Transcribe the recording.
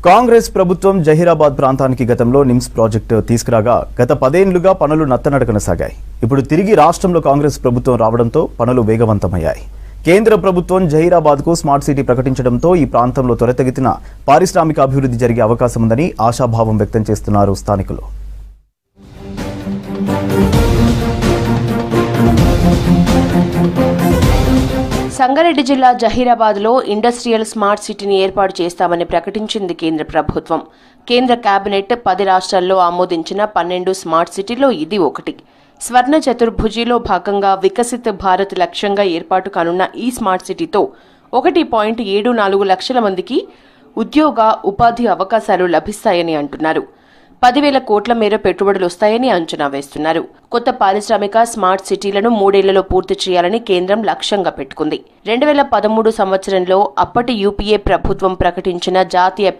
కాంగ్రెస్ ప్రభుత్వం జహీరాబాద్ ప్రాంతానికి గతంలో నిమ్స్ ప్రాజెక్టు తీసుకురాగా గత 10 ఏళ్లుగా పనులు నత్తనడకన సాగాయి. ఇప్పుడు తిరిగి రాష్ట్రంలో కాంగ్రెస్ ప్రభుత్వం రావడంతో పనులు వేగవంతమయ్యాయి. కేంద్ర ప్రభుత్వం జహీరాబాద్కు స్మార్ట్ సిటీ ప్రకటించడంతో ఈ ప్రాంతంలో త్వరితగతిన పారిశ్రామిక అభివృద్ధి జరిగే అవకాశం ఉందని ఆశాభావం వ్యక్తం చేస్తున్నారు స్థానికులు. సంగారెడ్డి జిల్లా జహీరాబాద్లో ఇండస్ట్రియల్ స్మార్ట్ సిటీని ఏర్పాటు చేస్తామని ప్రకటించింది కేంద్ర ప్రభుత్వం. కేంద్ర కేబినెట్ 10 రాష్ట్రాల్లో ఆమోదించిన 12 స్మార్ట్ సిటీలో ఇది ఒకటి. స్వర్ణ చతుర్భుజిలో భాగంగా వికసిత్ భారత్ లక్ష్యంగా ఏర్పాటు కానున్న ఈ స్మార్ట్ సిటీతో 1.74 లక్షల మందికి ఉద్యోగ ఉపాధి అవకాశాలు లభిస్తాయని అంటున్నారు. 10,000 కోట్ల మేర పెట్టుబడులు వస్తాయని అంచనా వేస్తున్నారు. కొత్త పారిశ్రామిక స్మార్ట్ సిటీలను 3 ఏళ్లలో పూర్తి చేయాలని కేంద్రం లక్ష్యంగా పెట్టుకుంది. 2013 సంవత్సరంలో అప్పటి యూపీఏ ప్రభుత్వం ప్రకటించిన జాతీయ